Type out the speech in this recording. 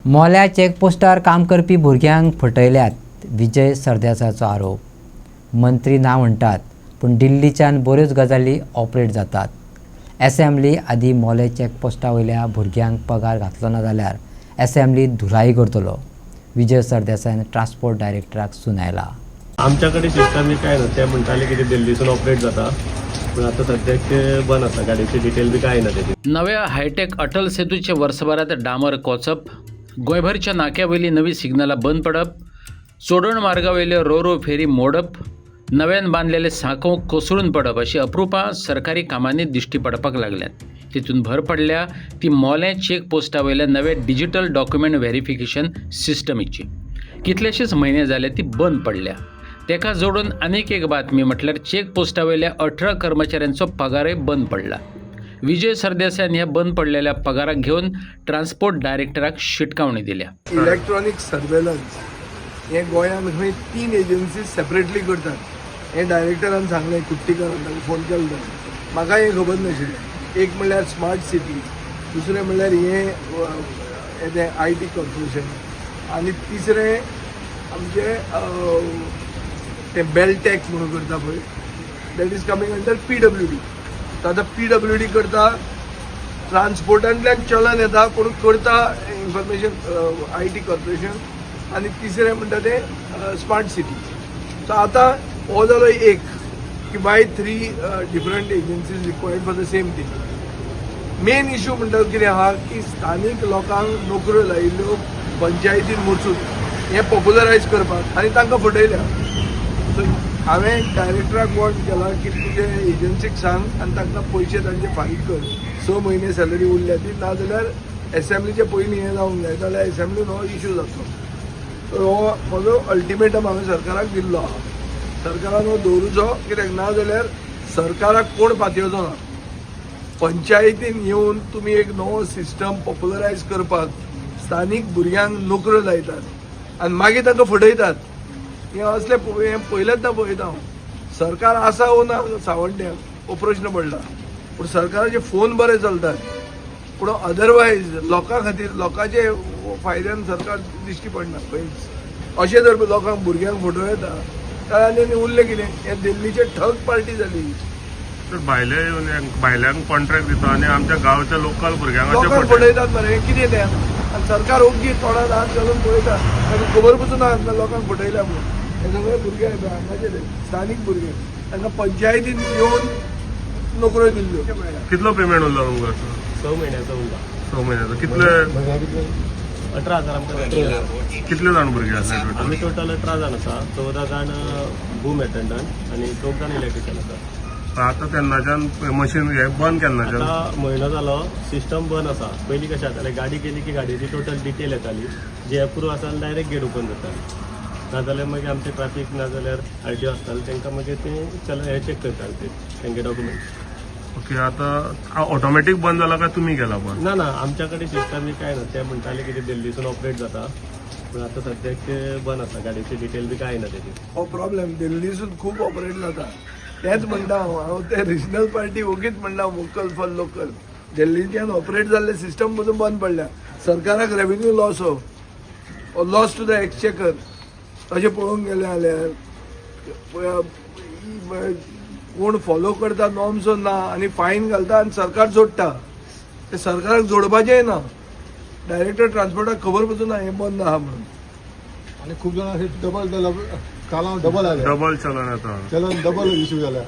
मोल्या चेकपोस्टार काम करपी भुरग्यांक फटयल्यात विजय सरदेसायाचो आरोप। मंत्री ना म्हणटात पूण दिल्लीच्यान बऱ्योच गजाली ऑपरेट जातात। असेंब्ली आदी मोले चेकपोस्टा वयल्या भुरग्यांक पगार घातलो ना जाल्यार असेंब्ली धुराई करतलो। विजय सरदेसायान ट्रान्सपोर्ट डायरेक्टराक सुनायला। आमच्याकडे सिस्टम काय ना ते म्हणटाले की दिल्लीसून ऑपरेट जाता पण आता सद्याक ते बंद आसा। गाडयेची डिटेल बी काय ना तेजी। नव्या हायटेक अटल सेतूचे वर्सभरात डांबर कोचप, गोंयभरच्या नाक्यावयली नवी सिग्नलां बंद पडप, सोडण मार्गावयल्यो रो फेरी मोडप, नव्यान बांदलेले सांखो कोसळून पडप अशी अप्रुपां सरकारी कामांनी दिश्टी पडपाक लागल्यात। तितून भर पडल्या ती मोले चेक पोस्टा वयल्या नवे डिजिटल डॉक्युमेंट व्हेरिफिकेशन सिस्टमीची। कितलेशेच म्हयने जाले ती बंद पडल्या। तेका जोडून आनीक एक बातमी म्हटल्यार चेक पोस्टा वयल्या 18 कर्मचाऱ्यांचो पगारय बंद पडला। विजय सरदेसायान ह्या बंद पडलेल्या पगाराक घेवन ट्रान्सपोर्ट डायरेक्टराक शिटकावणी दिल्या। इलेक्ट्रॉनिक सर्वेलन्स हे गोंयांत खंय 3 एजन्सी सेपरेटली करतात। हे डायरेक्टरान सांगलें, कुट्टीकारान फोन केलो, म्हाका हें खबर नाशिल्लें। एक म्हणल्यार स्मार्ट सिटी, दुसरें म्हणल्यार हें IT कॉर्पोरेशन, आनी तिसरें आमचे तें बेल टॅक्स म्हणून करता पळय, that is coming under PWD। आतां PWD करता, ट्रान्सपोर्टांतल्यान चलन येता पूण करता इन्फॉर्मेशन IT कॉर्पोरेशन, आनी तिसरें म्हणटा तें स्मार्ट सिटी। सो आतां हो जालो एक की by 3 different agencies required for the same thing. Main issue म्हणटा कितें आहा की स्थानीक लोकांक नोकऱ्यो लायिल्ल्यो पंचायतीन वचून हें पॉप्युलरायज करपाक आनी तांकां फटयल्या। सो हांवें डायरेक्टराक वॉर्न केला की तुजे एजन्सीक सांग आनी तांकां पयशे तांचे फारीक कर। 6 म्हयने सॅलरी उरल्या ती, नाजाल्यार असेंब्लीचे पयलीं हें जावंक जाय, जाल्यार असेंब्लीन हो इश्यू जातलो। सो हो म्हजो अल्टिमेटम हांवें सरकाराक दिल्लो आहा। सरकारान हो दवरूचो, कित्याक नाजाल्यार सरकाराक कोण पातयेवचो ना। पंचायतीन येवन तुमी एक नवो सिस्टम पॉप्युलरायज करपाक स्थानीक भुरग्यांक नोकऱ्यो लायतात आनी मागीर तांकां फटयतात। हे असले हे पयलेंदा पळयता हांव। सरकार आसा वो ना सावड्ड्याक हो प्रश्न पडला, पूण सरकाराचे फोन बरे चलतात, पूण अदरवायज लोकां खातीर लोकांचे फायद्यान सरकार दिश्टी पडना खंयच। अशें जर लोकांक भुरग्यांक फटयता जाल्यार आनी उरलें कितें? हे दिल्लीचे ठग पार्टी जाली। तर भायल्यांक कॉन्ट्रॅक्ट दिता आनी आमच्या गांवच्या लोकल भुरग्यांक लोकांक फटयतात मरे, कितें तें? आनी सरकार ओग्गी तोंडात हात घालून पळयता, खबर पसून ना लोकांक फटयल्या म्हणून। हे सगळे भुरगे हांगाचे स्थानीक भुरगे, तांकां पंचायतीन येवन नोकऱ्यो दिल्ल्यो। कितलो पेमेंट उरलो तुमकां? 6 म्हयन्याचो उरला। 6 म्हयन्याचो कितले? 18,000 आमकां। कितले जाण भुरगे आसा टोटल? आमी टोटल 18 जाण आसा। 14 जाण बूम एटेंडंट आनी 2 जाण इलेक्ट्रिशियन आसा। आता तेन्नाच्यान मशीन हे बंद केन्नाच्यान? आतां म्हयनो जालो सिस्टम बंद आसा। पयलीं कशें जातालें, गाडी गेली की गाडयेची टोटल डिटेल येताली, जी अप्रूव आसा डायरेक्ट गेट ओपन जाताली। नाजाल्यार मागीर आमचे ट्रॅफिक नाजाल्यार RTO आसताले तांकां मागीर ते हे चॅक करताले तेंगे डॉक्युमेंट्स। ओके, आता ऑटोमॅटिक बंद जाला काय तुम्ही केला पण? ना आमच्या कडेन सिस्टम काय ना ते म्हणटाले की दिल्लीसून ऑपरेट जाता पण आता सद्याक ते बंद आसा। गाडयेची डिटेल बी काय ना तेजी। हो प्रॉब्लेम दिल्लीसून खूब ऑपरेट जाता। तेंच म्हणटा हांव ते रिजनल पार्टी ओगीच म्हणटा वोकल फॉर लोकल। दिल्लीच्यान ऑपरेट जाल्ले सिस्टम पसून बंद पडल्या। सरकाराक रेव्हेन्यू लॉस हो लॉस टू द एक्सचेकर अशें पळोवंक गेलें जाल्यार कोण फॉलो करता नॉर्म्स ना आनी फायन घालता आनी सरकार जोडटा। ते सरकाराक जोडपाचेंय ना। डायरेक्टर ट्रान्सपोर्टाक खबर पसून ना हें बंद आहा म्हणून। आणि खूप जण डबल कालावधी डबल आले, डबल चलन येता। चलन डबल इश्यू झाला।